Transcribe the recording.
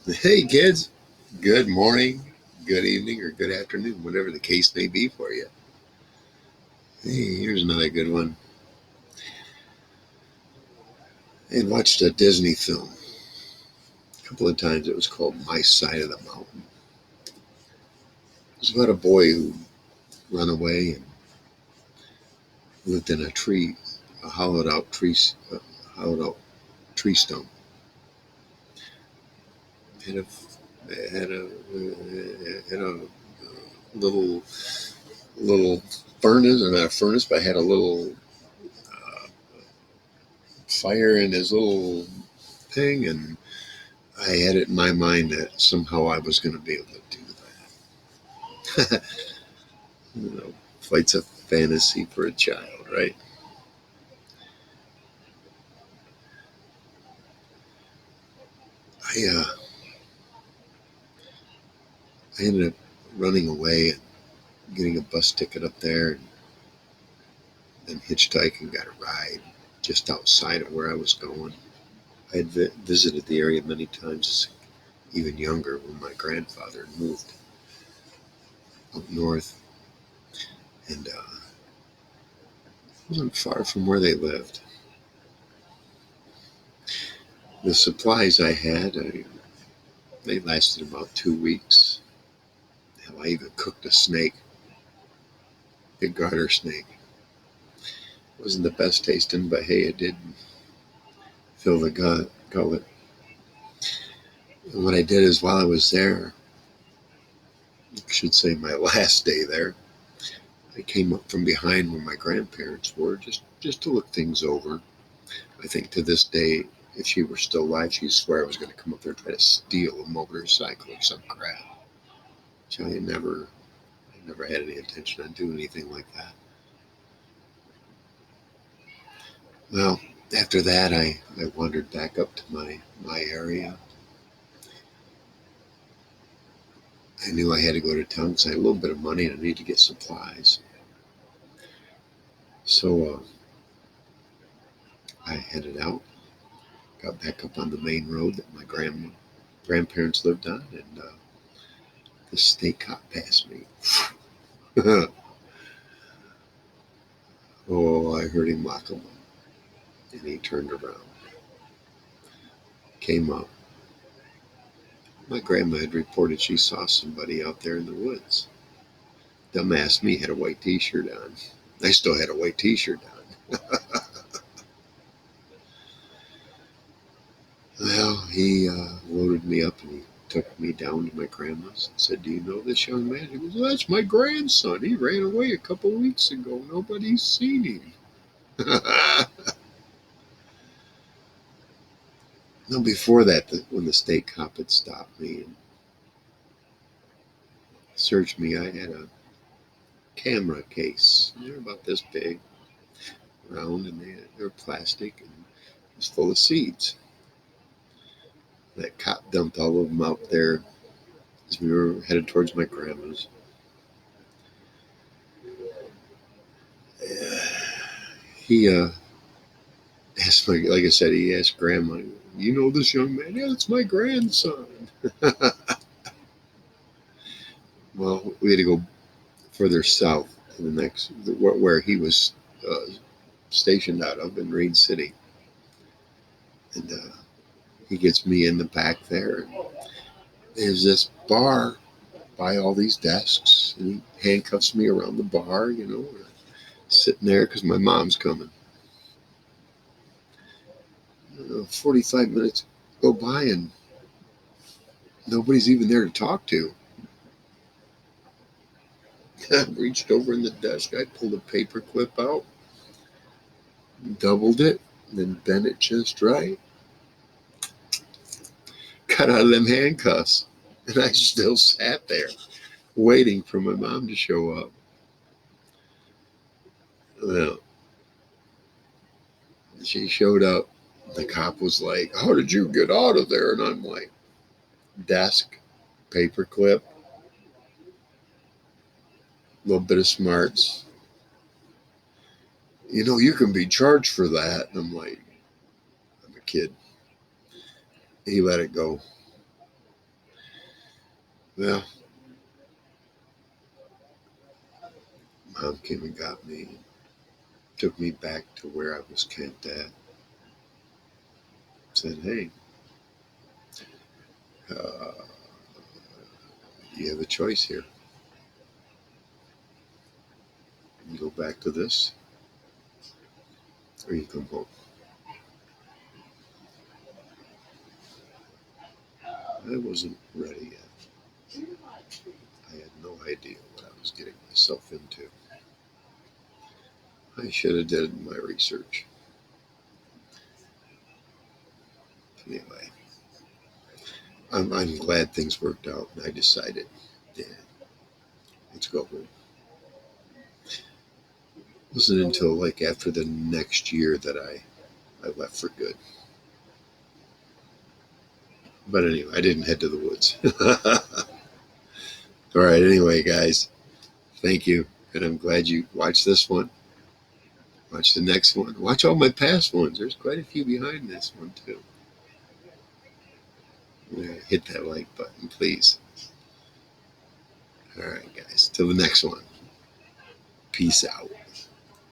Hey kids, good morning, good evening, or good afternoon, whatever the case may be for you. Hey, here's another good one. I had watched a Disney film a couple of times. It was called My Side of the Mountain. It was about a boy who ran away and lived in a tree, a hollowed out tree stump. Had a had a little little furnace, or not a furnace, but had a little uh, fire in his little thing, and I had it in my mind that somehow I was going to be able to do that. you know, Fight's a fantasy for a child, right? I ended up running away and getting a bus ticket up there, and then hitchhiked and got a ride just outside of where I was going. I had visited the area many times, even younger, when my grandfather moved up north, and it wasn't far from where they lived. The supplies I had, they lasted about 2 weeks. Hell, I even cooked a snake, big garter snake. It wasn't the best tasting, but hey, it did fill the gullet. And what I did is, while I was there, I should say my last day there, I came up from behind where my grandparents were, just to look things over. I think to this day, if she were still alive, she'd swear I was going to come up there and try to steal a motorcycle or some crap. So I never had any intention on doing anything like that. Well, after that, I wandered back up to my area. I knew I had to go to town because I had a little bit of money and I needed to get supplies. So I headed out, got back up on the main road that my grandparents lived on, and the state cop passed me. Oh, I heard him lock him up, and he turned around, came up. My grandma had reported she saw somebody out there in the woods. Dumbass me had a white T-shirt on. I still had a white T-shirt on. Well, he loaded me up and he took me down to my grandma's and said, "Do you know this young man?" He goes, "Well, that's my grandson. He ran away a couple of weeks ago. Nobody's seen him." Now, before that, when the state cop had stopped me and searched me, I had a camera case. They're about this big, round, and they're plastic, and it was full of seeds. That cop dumped all of them out there as we were headed towards my grandma's. He asked my, like I said, he asked Grandma, "You know this young man?" "Yeah, it's my grandson." Well, we had to go further south to the next, where he was uh, stationed out of in Reed City, and he gets me in the back there. There's this bar by all these desks, and he handcuffs me around the bar, sitting there because my mom's coming. 45 minutes go by and nobody's even there to talk to. I reached over in the desk. I pulled a paper clip out, doubled it, and then bent it just right. Got out of them handcuffs. And I still sat there waiting for my mom to show up. Well, she showed up. The cop was like, "How did you get out of there?" And I'm like, "Desk, paper clip, a little bit of smarts. You can be charged for that." And I'm like, "I'm a kid." He let it go. Well, Mom came and got me, took me back to where I was camped at. Said, "Hey, uh, you have a choice here. You go back to this, or you come home." I wasn't ready yet. I had no idea what I was getting myself into. I should have did my research. Anyway, I'm glad things worked out, and I decided, yeah, let's go home. It wasn't until like after the next year that I left for good. But anyway, I didn't head to the woods. All right, anyway, guys, thank you. And I'm glad you watched this one. Watch the next one. Watch all my past ones. There's quite a few behind this one, too. Yeah, hit that like button, please. All right, guys. Till the next one. Peace out.